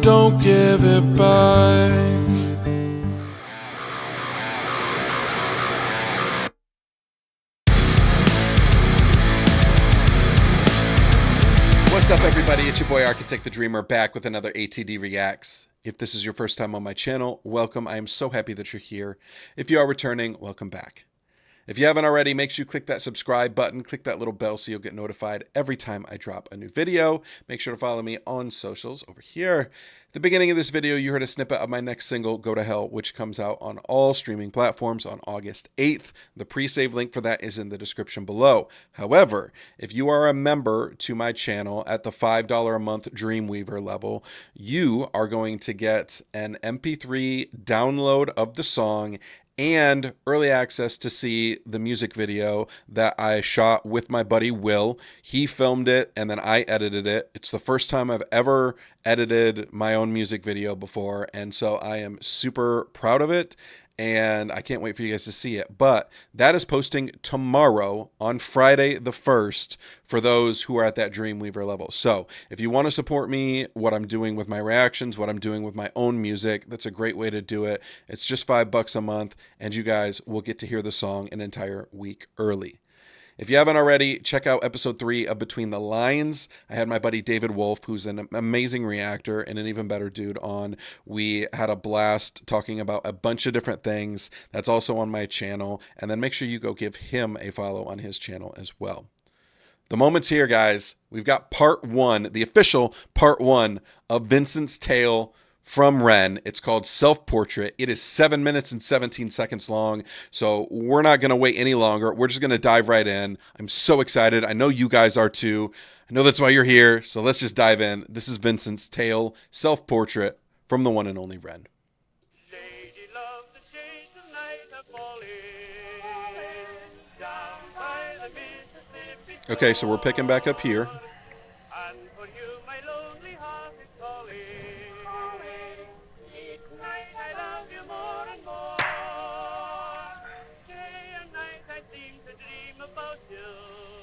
don't give it back. What's up, everybody? It's your boy Architect the Dreamer, back with another ATD Reacts. If this is your first time on my channel, welcome. I am so happy that you're here. If you are returning, welcome back. If you haven't already, make sure you click that subscribe button, click that little bell so you'll get notified every time I drop a new video. Make sure to follow me on socials over here. At the beginning of this video, you heard a snippet of my next single, Go to Hell, which comes out on all streaming platforms on August 8th. The pre-save link for that is in the description below. However, if you are a member to my channel at the $5 a month Dreamweaver level, you are going to get an MP3 download of the song and early access to see the music video that I shot with my buddy Will. He filmed it and then I edited it. It's the first time I've ever edited my own music video before, and so I am super proud of it and I can't wait for you guys to see it. But that is posting tomorrow on Friday the 1st for those who are at that Dreamweaver level. So if you want to support me, what I'm doing with my reactions, what I'm doing with my own music, that's a great way to do it. It's just $5 a month and you guys will get to hear the song an entire week early. If you haven't already, check out episode 3 of Between the Lines. I had my buddy David Wolf, who's an amazing reactor and an even better dude, on. We had a blast talking about a bunch of different things. That's also on my channel. And then make sure you go give him a follow on his channel as well. The moment's here, guys. We've got part 1, the official part 1 of Vincent's tale from REN. It's called Self-Portrait. It is 7 minutes and 17 seconds long, so we're not going to wait any longer. We're just going to dive right in. I'm so excited. I know you guys are too. I know that's why you're here, so let's just dive in. This is Vincent's tale, Self-Portrait, from the one and only REN. Okay, so we're picking back up here.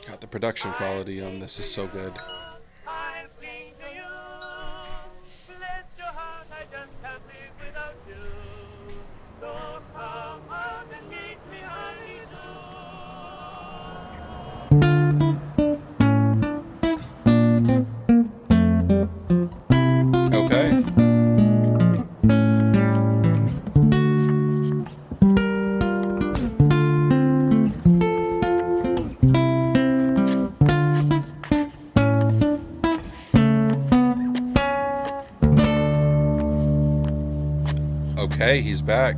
God, the production quality on this is so good. Okay. Okay, he's back.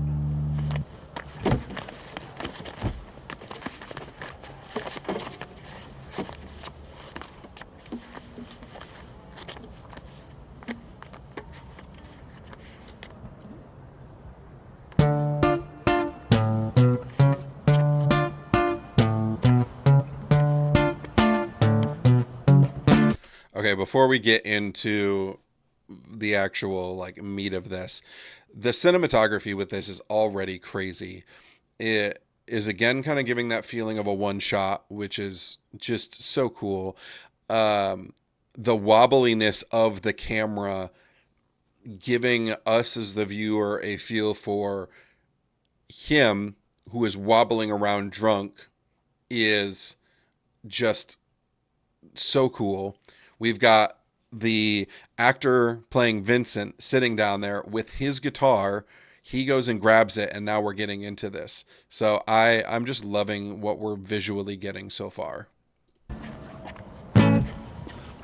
Okay, before we get into the actual like meat of this, the cinematography with this is already crazy. It is again kind of giving that feeling of a one shot, which is just so cool. The wobbliness of the camera giving us as the viewer a feel for him who is wobbling around drunk is just so cool. We've got the actor playing Vincent sitting down there with his guitar. He goes and grabs it, and now we're getting into this. So I'm just loving what we're visually getting so far.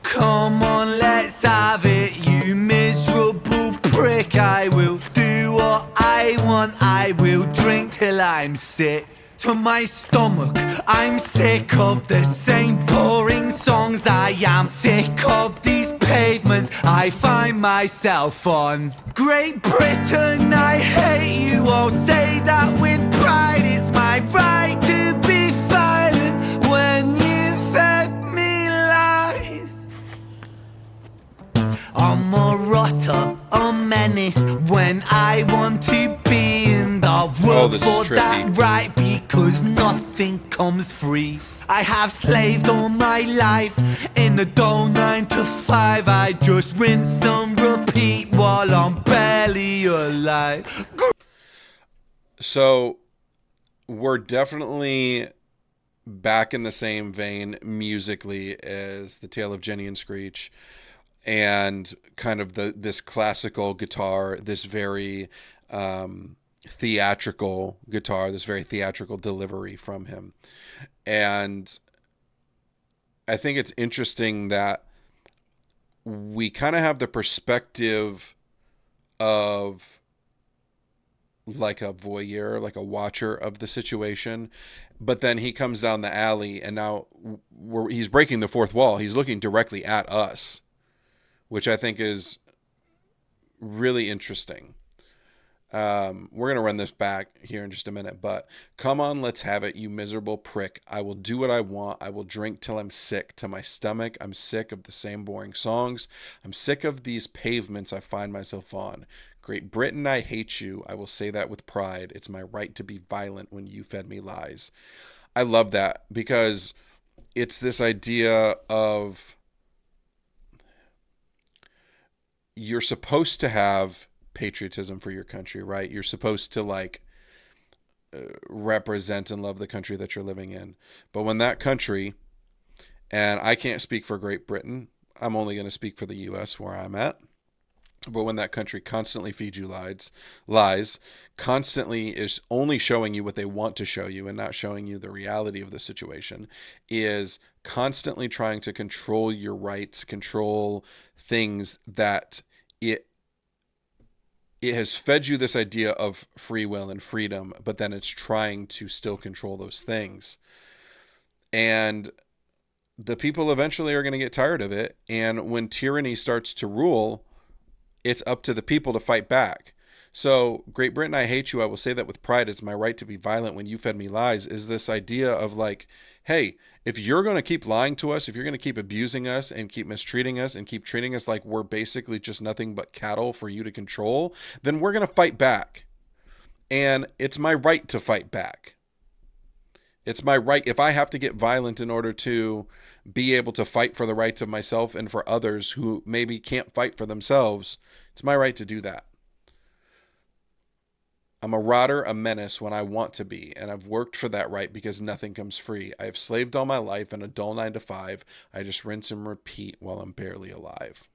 Come on, let's have it, you miserable prick. I will do what I want. I will drink till I'm sick to my stomach. I'm sick of the same boring songs. I am sick of these pavements I find myself on. Great Britain, I hate you. I'll say that with pride. It's my right to be violent when you fed me lies. I'm a rotter, a menace when I want to be in the world for that right, because nothing comes free. I have slaved all my life in a dull 9 to 5. I just rinse and repeat. repeat while I'm barely alive. So we're definitely back in the same vein musically as The Tale of Jenny and Screech, and kind of this classical guitar, this very theatrical guitar, this very theatrical delivery from him. And I think it's interesting that we kind of have the perspective of like a voyeur, like a watcher of the situation. But then he comes down the alley, and now he's breaking the fourth wall. He's looking directly at us, which I think is really interesting. We're going to run this back here in just a minute, but come on, let's have it, you miserable prick. I will do what I want. I will drink till I'm sick to my stomach. I'm sick of the same boring songs. I'm sick of these pavements I find myself on. Great Britain, I hate you. I will say that with pride. It's my right to be violent when you fed me lies. I love that because it's this idea of you're supposed to have patriotism for your country, right? You're supposed to represent and love the country that you're living in. But when that country, and I can't speak for Great Britain, I'm only going to speak for the US where I'm at. But when that country constantly feeds you lies, constantly is only showing you what they want to show you and not showing you the reality of the situation, is constantly trying to control your rights, control things that it has fed you this idea of free will and freedom, but then it's trying to still control those things. And the people eventually are going to get tired of it. And when tyranny starts to rule, it's up to the people to fight back. So Great Britain, I hate you. I will say that with pride. It's my right to be violent when you fed me lies, is this idea of like, hey, if you're going to keep lying to us, if you're going to keep abusing us and keep mistreating us and keep treating us like we're basically just nothing but cattle for you to control, then we're going to fight back. And it's my right to fight back. It's my right. If I have to get violent in order to be able to fight for the rights of myself and for others who maybe can't fight for themselves, it's my right to do that. I'm a rotter, a menace when I want to be, and I've worked for that right because nothing comes free. I have slaved all my life in a dull 9 to 5. I just rinse and repeat while I'm barely alive.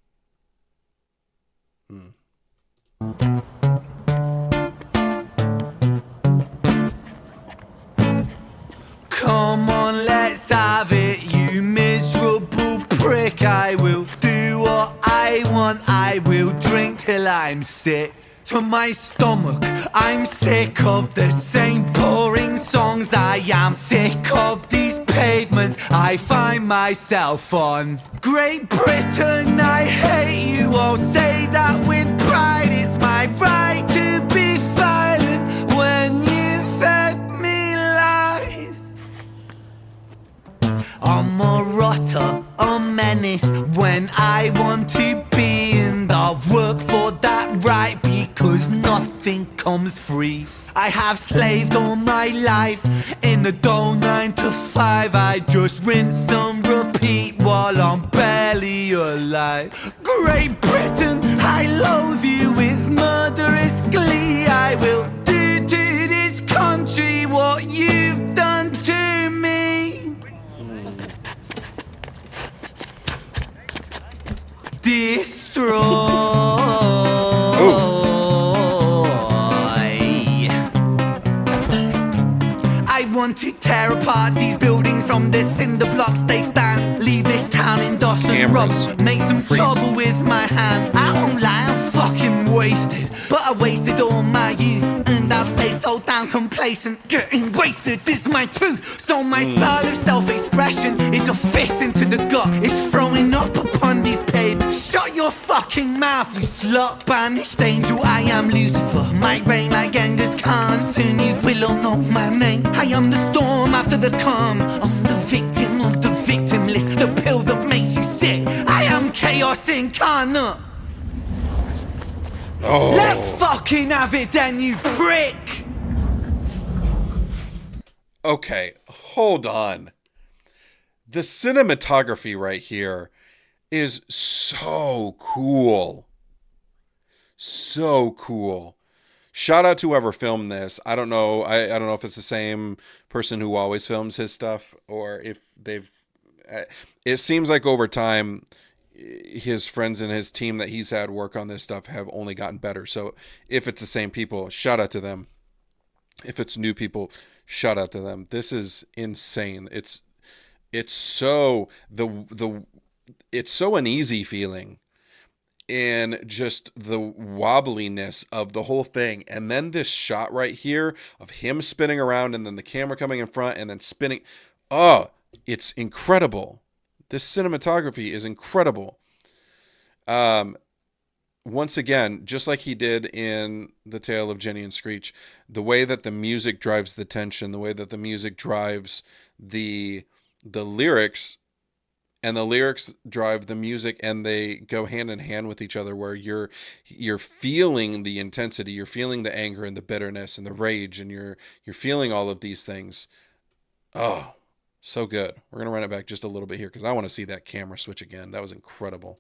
Come on, let's have it, you miserable prick. I will do what I want. I will drink till I'm sick to my stomach. I'm sick of the same boring songs. I am sick of these pavements I find myself on. Great Britain, I hate you. I'll say that with pride. It's my right to be violent when you fed me lies. I'm a rotter, a menace when I want to be, and I've worked for that right because nothing comes free. I have slaved all my life in the dull 9 to 5. I just rinse and repeat while I'm barely alive. Great Britain, I loathe you with murderous glee. I will do to this country what you've done to me. Destroy. I want to tear apart these buildings from the cinder blocks they stand. Leave this town in dust and rubble. Make some trouble with my hands. I won't lie, I'm fucking wasted, but I wasted all my youth, and I've stayed so damn complacent. Getting wasted is my truth. So my style of self-expression is a fist into the gut. It's throwing up upon these pavements. Shut your fucking mouth, you slut. Banished angel, I am Lucifer. Might reign like Genghis Khan. Soon you will all know my name. I am the storm after the calm. I'm the victim of the victim list, the pill that makes you sick. I am chaos incarnate. Oh. Let's fucking have it then, you prick. Okay, hold on. The cinematography right here is so cool. So cool. Shout out to whoever filmed this. I don't know. I don't know if it's the same person who always films his stuff or if they've. It seems like over time, his friends and his team that he's had work on this stuff have only gotten better. So if it's the same people, shout out to them. If it's new people, shout out to them. This is insane. It's so it's so uneasy feeling. And just the wobbliness of the whole thing. And then this shot right here of him spinning around and then the camera coming in front and then spinning. Oh, it's incredible. This cinematography is incredible. Once again, just like he did in The Tale of Jenny and Screech, the way that the music drives the tension, the way that the music drives the lyrics, and the lyrics drive the music, and they go hand in hand with each other, where you're feeling the intensity, you're feeling the anger and the bitterness and the rage, and you're feeling all of these things. Oh, so good. We're gonna run it back just a little bit here because I want to see that camera switch again. That was incredible.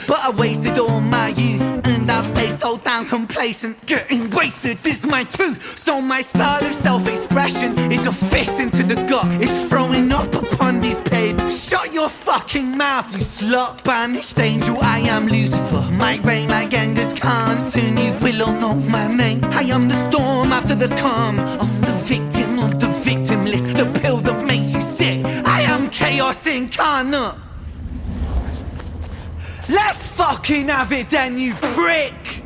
But I wasted all my youth, and I've stayed so damn complacent. Getting wasted is my truth. So my style of self-expression is a fist into the gut. It's throwing up upon these pavements. Shut your fucking mouth, you slut. Banished angel, I am Lucifer. Might reign like Genghis Khan. Soon you will all know my name. I am the storm after the calm. I'm the victim of the victim list. The pill that makes you sick. I am chaos incarnate. Let's fucking have it then, you prick!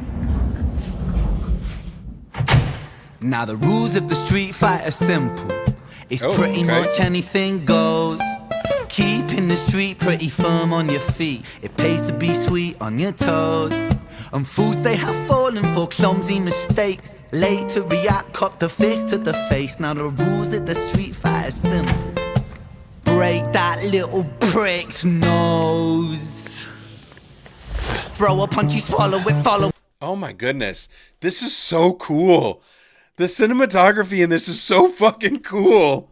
Now the rules of the street fight are simple. It's pretty much anything goes. Keeping the street pretty firm on your feet. It pays to be sweet on your toes. And fools they have fallen for clumsy mistakes. Late to react, cop the fist to the face. Now the rules of the street fight are simple. Break that little prick's nose. Throw a punch, you swallow it, follow. Oh my goodness. This is so cool. The cinematography in this is so fucking cool.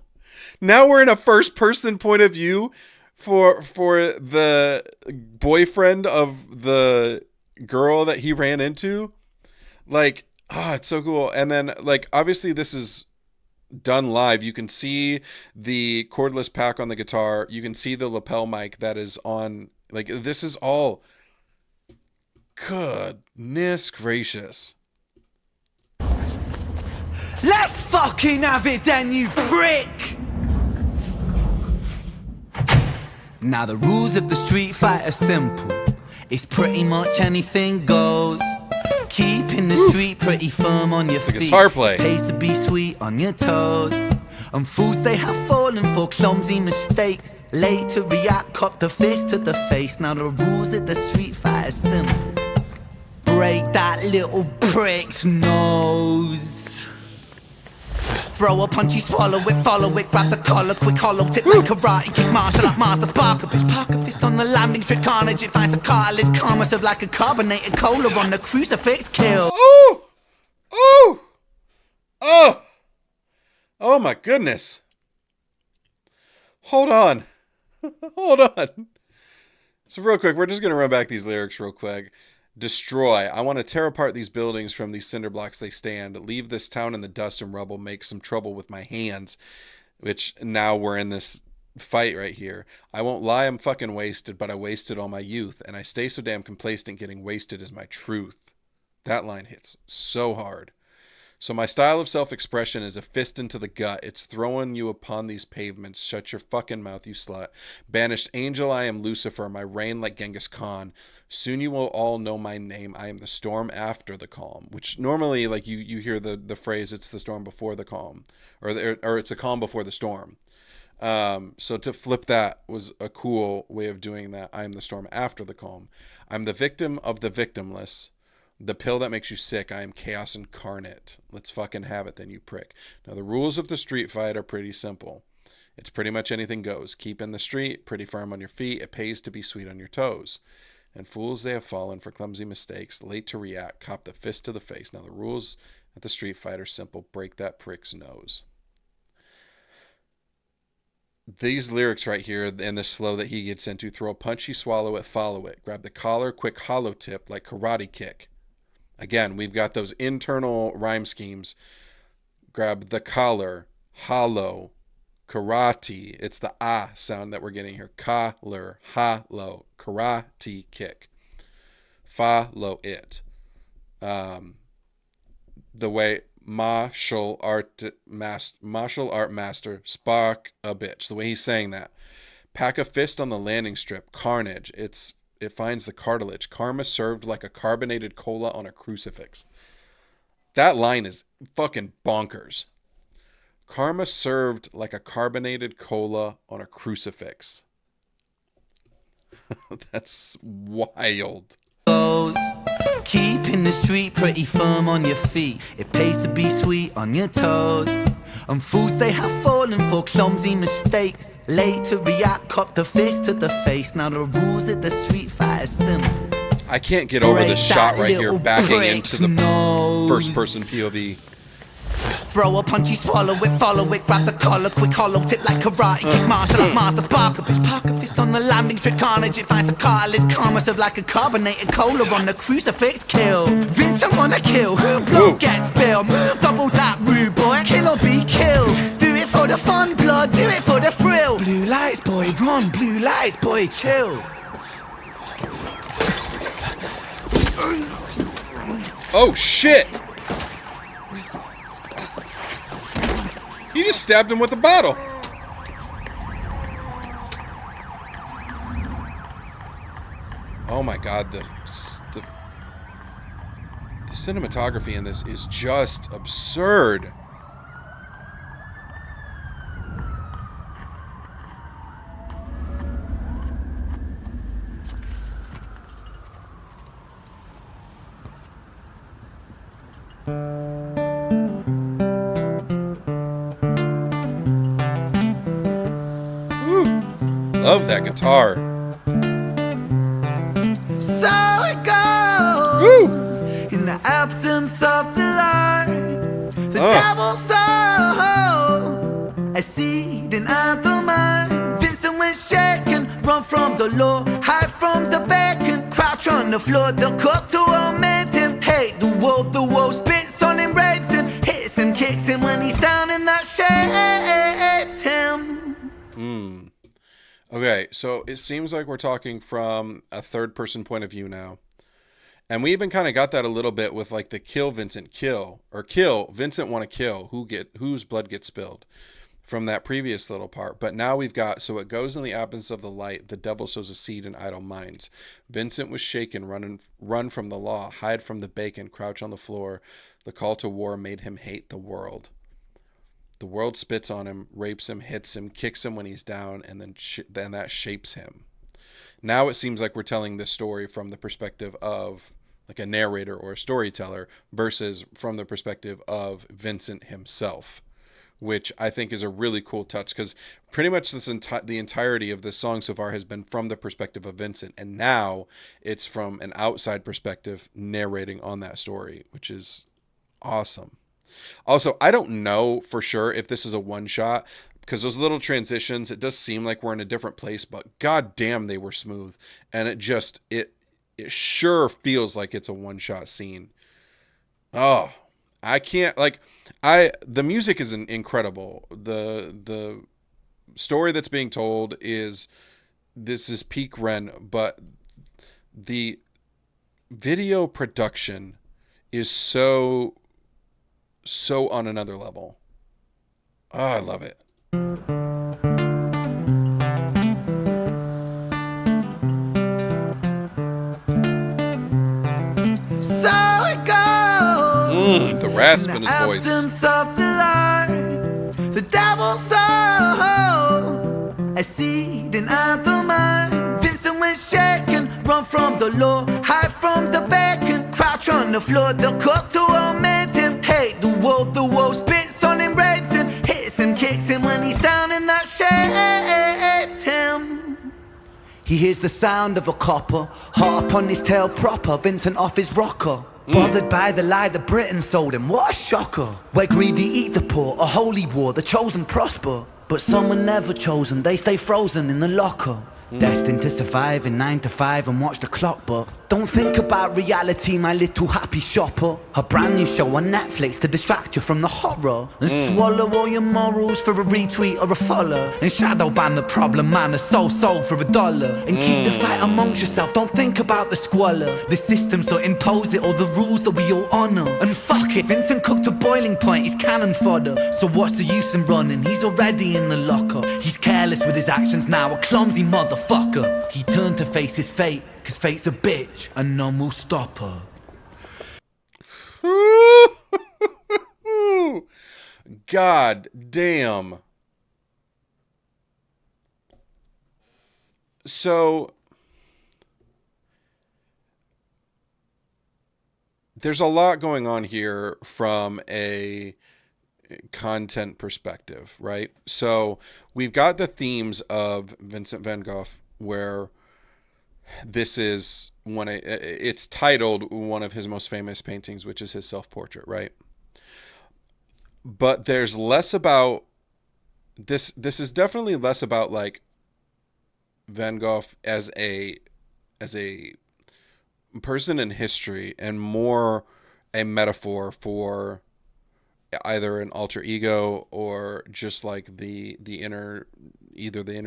Now we're in a first person point of view for the boyfriend of the girl that he ran into. Like, it's so cool. And then, like, obviously this is done live. You can see the cordless pack on the guitar. You can see the lapel mic that is on. Like, this is all... Goodness gracious. Let's fucking have it then, you prick! Now the rules of the street fight are simple. It's pretty much anything goes. Keeping the street pretty firm on your feet. The guitar play. Pays to be sweet on your toes. And fools they have fallen for clumsy mistakes. Late to react, cop the fist to the face. Now the rules of the street fight are simple. Break that little prick's nose. Throw a punch, you swallow it, follow it. Grab the collar, quick hollow tip like karate kick. Martial art master, spark a bitch. Park a fist on the landing strip, carnage. It finds the cartilage, karma serve like a carbonated cola on the crucifix kill. Oh! Oh! Oh! Oh my goodness. Hold on. Hold on. So real quick, we're just going to run back these lyrics real quick. Destroy. I want to tear apart these buildings from these cinder blocks they stand. Leave this town in the dust and rubble. Make some trouble with my hands. Which now we're in this fight right here. I won't lie, I'm fucking wasted, but I wasted all my youth. And I stay so damn complacent, getting wasted is my truth. That line hits so hard. So my style of self-expression is a fist into the gut. It's throwing you upon these pavements. Shut your fucking mouth, you slut. Banished angel, I am Lucifer. My reign like Genghis Khan. Soon you will all know my name. I am the storm after the calm. Which normally, like, you hear the phrase, it's the storm before the calm. Or it's a calm before the storm. So to flip that was a cool way of doing that. I am the storm after the calm. I'm the victim of the victimless. The pill that makes you sick. I am chaos incarnate. Let's fucking have it then, you prick. Now, the rules of the street fight are pretty simple. It's pretty much anything goes. Keep in the street, pretty firm on your feet. It pays to be sweet on your toes. And fools, they have fallen for clumsy mistakes. Late to react, cop the fist to the face. Now, the rules at the street fight are simple. Break that prick's nose. These lyrics right here in this flow that he gets into. Throw a punch, you swallow it, follow it. Grab the collar, quick hollow tip like karate kick. Again, we've got those internal rhyme schemes. Grab the collar, hollow, karate. It's the ah sound that we're getting here. Collar, hollow, karate kick. Follow it. The way martial art master, spark a bitch. The way he's saying that. Pack a fist on the landing strip. Carnage. It finds the cartilage. Karma served like a carbonated cola on a crucifix. That line is fucking bonkers. Karma served like a carbonated cola on a crucifix. That's wild. Keeping the street pretty firm on your feet. It pays to be sweet on your toes. And fools they have fallen for clumsy mistakes. Late to react, cop the fist to the face. Now the rules of the street fight is simple. I can't get over the shot right here, backing into the first person POV. Throw a punch, you swallow it, follow it, grab the collar, quick hollow tip like karate, kick martial art master, spark a bitch, park a fist on the landing strip, carnage, it finds the cartilage, karma serve like a carbonated cola on the crucifix, kill. Vincent wanna kill, who blood gets spilled, move double that rude boy, kill or be killed. Do it for the fun, blood, do it for the thrill. Blue lights, boy, run, blue lights, boy, chill. Oh shit! He just stabbed him with a bottle. Oh my god, the cinematography in this is just absurd. Love that guitar. So it goes. Woo! In the absence of the light, the devil sows a seed in the mind. Vincent went shaken, run from the law, hide from the bacon, crouch on the floor. The cook to omit him, hate the wolf spits on him, rapes him, hits him, kicks him when he's down, and that shapes him. Okay, so it seems like we're talking from a third-person point of view now. And we even kind of got that a little bit with like the kill Vincent kill, or kill Vincent want to kill, whose blood gets spilled from that previous little part. But now we've got, so it goes in the absence of the light, the devil sows a seed in idle minds. Vincent was shaken, run from the law, hide from the bacon, crouch on the floor. The call to war made him hate the world. The world spits on him, rapes him, hits him, kicks him when he's down, and then that shapes him. Now it seems like we're telling this story from the perspective of like a narrator or a storyteller versus from the perspective of Vincent himself, which I think is a really cool touch, because pretty much the entirety of this song so far has been from the perspective of Vincent, and now it's from an outside perspective narrating on that story, which is awesome. Also, I don't know for sure if this is a one shot, because those little transitions, it does seem like we're in a different place, but god damn they were smooth, and it sure feels like it's a one shot scene. Oh, I can't, like, the music is incredible. The story that's being told is peak REN, but the video production is so on another level. Oh, I love it. So it goes. The rasp in his the voice. Absence of the light, the devil sows a seed in the mind. Vincent went shaken, run from the law, hide from the bacon, crouch on the floor. The cook to omit him, hate the wolf spits on him, rapes him, hits him, kicks him when he's down, and that shapes him. He hears the sound of a copper, hot upon his tail proper, Vincent off his rocker. Bothered by the lie the Britons sold him, what a shocker. Where greedy eat the poor, a holy war, the chosen prosper. But some were never chosen, they stay frozen in the locker. Destined to survive in 9 to 5 and watch the clock, but Don't think about reality, my little happy shopper. A brand new show on Netflix to distract you from the horror. And swallow all your morals for a retweet or a follow. And shadow ban the problem man, a soul for $1. And keep the fight amongst yourself, don't think about the squalor. The systems don't impose it or the rules that we all honour. And fuck it, Vincent cooked to boiling point, he's cannon fodder. So what's the use in running, he's already in the locker. He's careless with his actions now, a clumsy motherfucker. He turned to face his fate, cause fate's a bitch and none will stop her. God damn. So there's a lot going on here from a content perspective, right? So we've got the themes of Vincent van Gogh, where this is it's titled one of his most famous paintings, which is his self-portrait, right? But there's less about this is definitely less about like Van Gogh as a person in history and more a metaphor for either an alter ego or just like the inner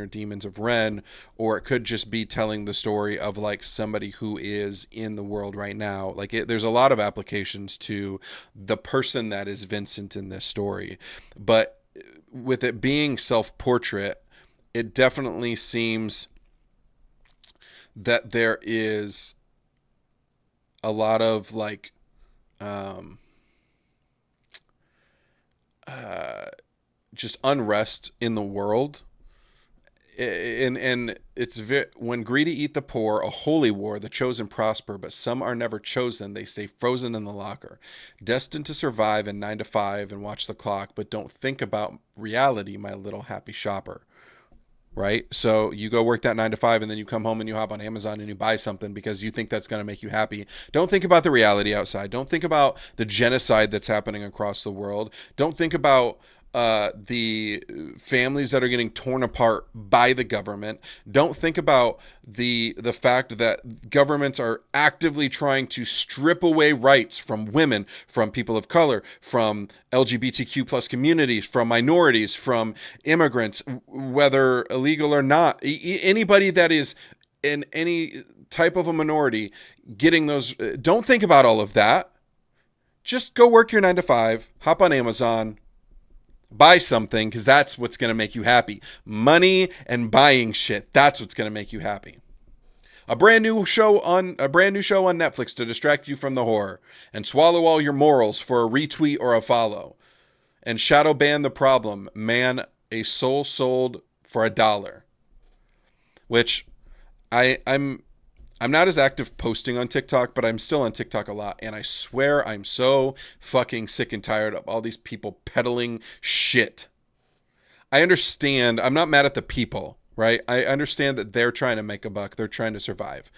demons of REN, or it could just be telling the story of like somebody who is in the world right now. Like there's a lot of applications to the person that is Vincent in this story, but with it being self-portrait, it definitely seems that there is a lot of like just unrest in the world, and it's when greedy eat the poor, a holy war, the chosen prosper, but some are never chosen, they stay frozen in the locker, destined to survive in 9 to 5 and watch the clock, but don't think about reality, my little happy shopper. Right? So you go work that 9 to 5 and then you come home and you hop on Amazon and you buy something because you think that's going to make you happy. Don't think about the reality outside. Don't think about the genocide that's happening across the world. Don't think about the families that are getting torn apart by the government. Don't think about the fact that governments are actively trying to strip away rights from women, from people of color, from LGBTQ plus communities, from minorities, from immigrants, whether illegal or not. Anybody that is in any type of a minority getting those. Don't think about all of that. Just go work your 9 to 5, hop on Amazon, buy something, because that's what's going to make you happy. Money and buying shit, that's what's going to make you happy. A brand new show on Netflix to distract you from the horror, and swallow all your morals for a retweet or a follow, and shadow ban the problem, man, a soul sold for $1. Which I'm not as active posting on TikTok, but I'm still on TikTok a lot. And I swear I'm so fucking sick and tired of all these people peddling shit. I understand. I'm not mad at the people, right? I understand that they're trying to make a buck. They're trying to survive.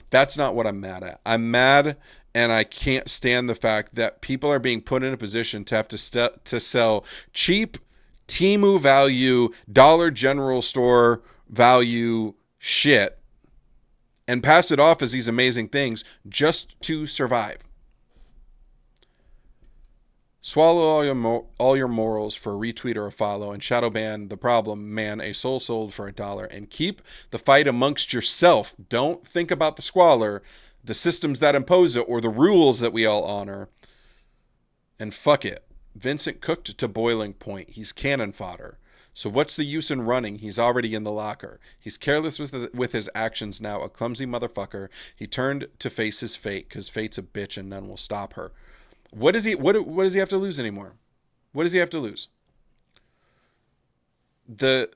That's not what I'm mad at. I'm mad and I can't stand the fact that people are being put in a position to have to sell cheap Temu value, Dollar General store value shit and pass it off as these amazing things just to survive. Swallow all your morals for a retweet or a follow, and shadow ban the problem, man, a soul sold for $1, and keep the fight amongst yourself. Don't think about the squalor, the systems that impose it, or the rules that we all honor. And fuck it. Vincent cooked to boiling point. He's cannon fodder. So what's the use in running? He's already in the locker. He's careless with his actions now, a clumsy motherfucker. He turned to face his fate, because fate's a bitch and none will stop her. What does he have to lose anymore? What does he have to lose? The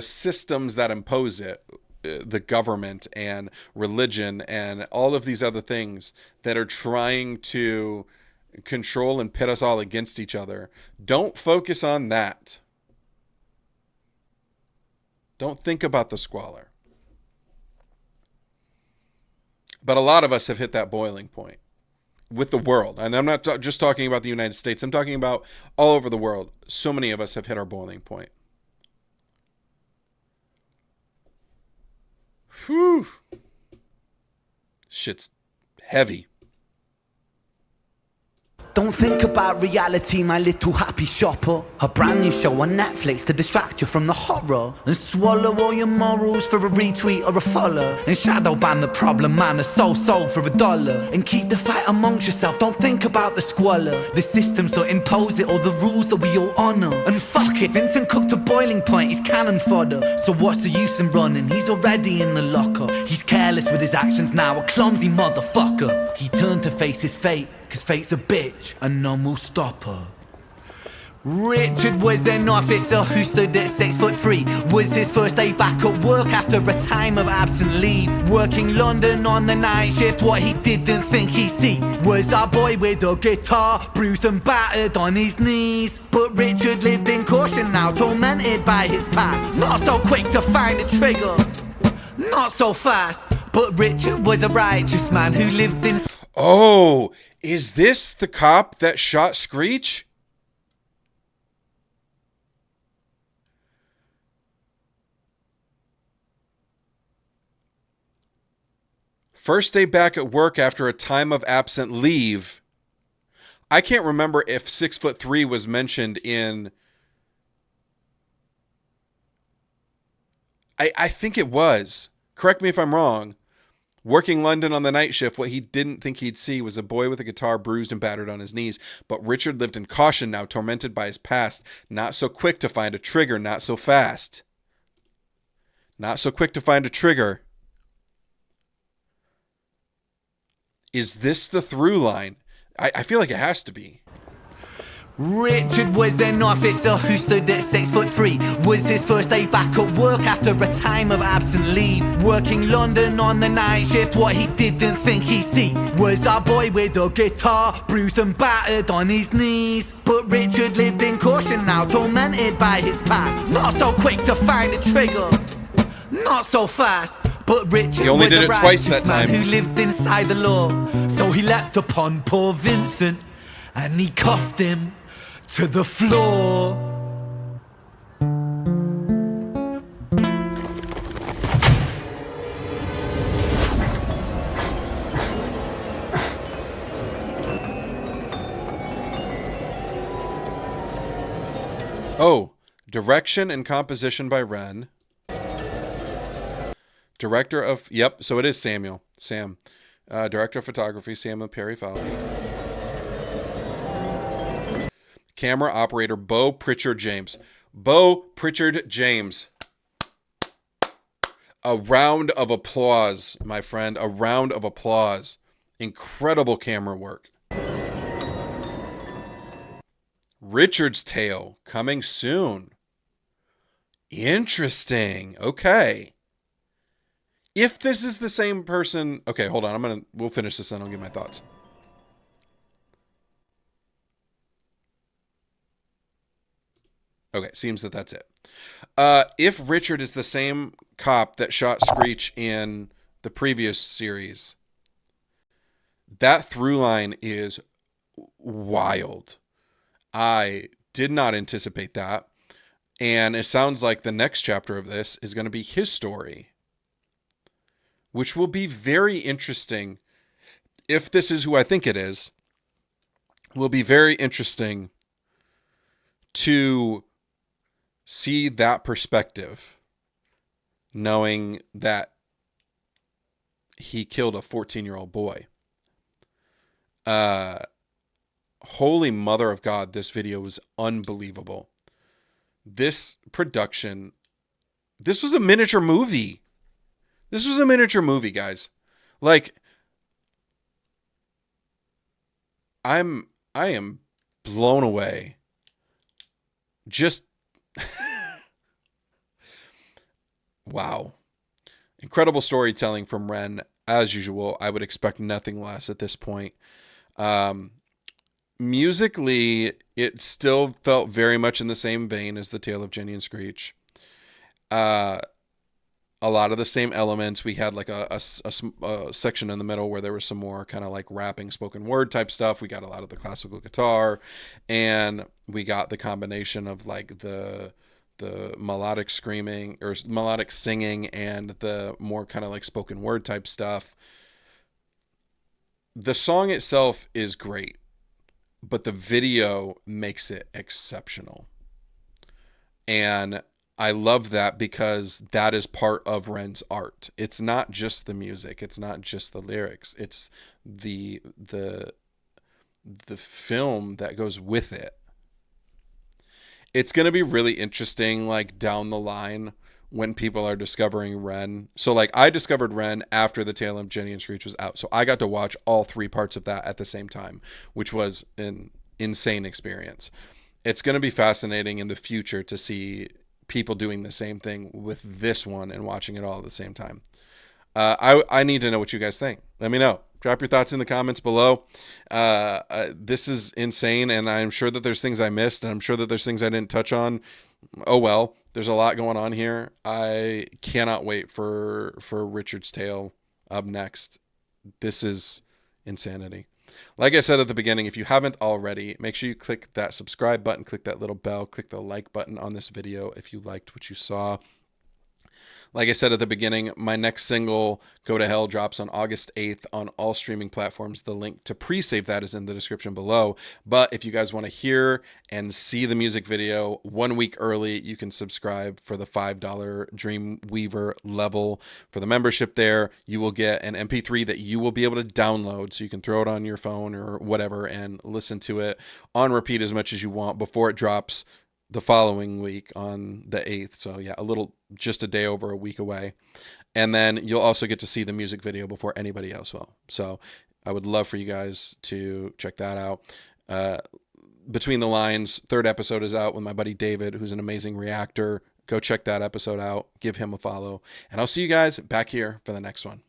systems that impose it, the government and religion and all of these other things that are trying to control and pit us all against each other. Don't focus on that. Don't think about the squalor. But a lot of us have hit that boiling point with the world. And I'm not just talking about the United States. I'm talking about all over the world. So many of us have hit our boiling point. Whew. Shit's Heavy. Don't think about reality, my little happy shopper. A brand new show on Netflix to distract you from the horror. And swallow all your morals for a retweet or a follow. And shadow ban the problem man, a soul for $1. And keep the fight amongst yourself, don't think about the squalor. The systems don't impose it or the rules that we all honour. And fuck it, Vincent cooked a boiling point, he's cannon fodder. So what's the use in running, he's already in the locker. He's careless with his actions now, a clumsy motherfucker. He turned to face his fate, cause fate's a bitch and none will stop her. Richard was an officer who stood at 6'3". Was his first day back at work after a time of absent leave. Working London on the night shift, what he didn't think he'd see was our boy with a guitar, bruised and battered on his knees. But Richard lived in caution now, tormented by his past. Not so quick to find a trigger, not so fast. But Richard was a righteous man who lived in... Oh, is this the cop that shot Screech? First day back at work after a time of absent leave. I can't remember if 6'3" was mentioned in... I think it was. Correct me if I'm wrong. Working London on the night shift, what he didn't think he'd see was a boy with a guitar bruised and battered on his knees. But Richard lived in caution now, tormented by his past. Not so quick to find a trigger, not so fast. Not so quick to find a trigger. Is this the through line? I feel like it has to be. Richard was an officer who stood at 6'3". Was his first day back at work after a time of absent leave. Working London on the night shift, what he didn't think he'd see was our boy with a guitar, bruised and battered on his knees. But Richard lived in caution now, tormented by his past. Not so quick to find a trigger, not so fast. But Richard only was did a it twice righteous that man time. who lived inside the law. So he leapt upon poor Vincent and he cuffed him to the floor. Oh, direction and composition by Ren. Director of... Yep, so it is Samuel. Sam. Director of photography, Samuel Perry Fowley. Camera operator, Bo Pritchard James. Bo Pritchard James. A round of applause, my friend. A round of applause. Incredible camera work. Richard's Tale, coming soon. Interesting. Okay. If this is the same person... Okay, hold on. We'll finish this and I'll give my thoughts. Okay, seems that that's it. If Richard is the same cop that shot Screech in the previous series, that through line is wild. I did not anticipate that. And it sounds like the next chapter of this is going to be his story, which will be very interesting. If this is who I think it is, will be very interesting to see that perspective, knowing that he killed a 14-year-old boy. Holy mother of God, this video was unbelievable. This production, this was a miniature movie. This was a miniature movie, guys. Like, I am blown away. Just wow. Incredible storytelling from Ren, as usual. I would expect nothing less at this point. Musically, it still felt very much in the same vein as The Tale of Jenny and Screech. A lot of the same elements. We had like a section in the middle where there was some more kind of like rapping spoken word type stuff. We got a lot of the classical guitar, and we got the combination of like the melodic screaming or melodic singing and the more kind of like spoken word type stuff. The song itself is great, but the video makes it exceptional. And I love that because that is part of Ren's art. It's not just the music, it's not just the lyrics, it's the film that goes with it. It's going to be really interesting like down the line when people are discovering Ren. So like I discovered Ren after The Tale of Jenny and Screech was out. So I got to watch all 3 parts of that at the same time, which was an insane experience. It's going to be fascinating in the future to see people doing the same thing with this one and watching it all at the same time. I need to know what you guys think. Let me know. Drop your thoughts in the comments below. This is insane, and I'm sure that there's things I missed, and I'm sure that there's things I didn't touch on. Oh well, there's a lot going on here. I cannot wait for Richard's Tale up next. This is insanity. Like I said at the beginning, if you haven't already, make sure you click that subscribe button, click that little bell, click the like button on this video if you liked what you saw. Like I said at the beginning, my next single, Go to Hell, drops on August 8th on all streaming platforms. The link to pre-save that is in the description below. But if you guys want to hear and see the music video 1 week early, you can subscribe for the $5 Dreamweaver level. For the membership there, you will get an MP3 that you will be able to download so you can throw it on your phone or whatever and listen to it on repeat as much as you want before it drops the following week on the 8th. So yeah, just a day over a week away. And then you'll also get to see the music video before anybody else will. So I would love for you guys to check that out. Between the Lines, 3rd episode is out with my buddy David, who's an amazing reactor. Go check that episode out. Give him a follow. And I'll see you guys back here for the next one.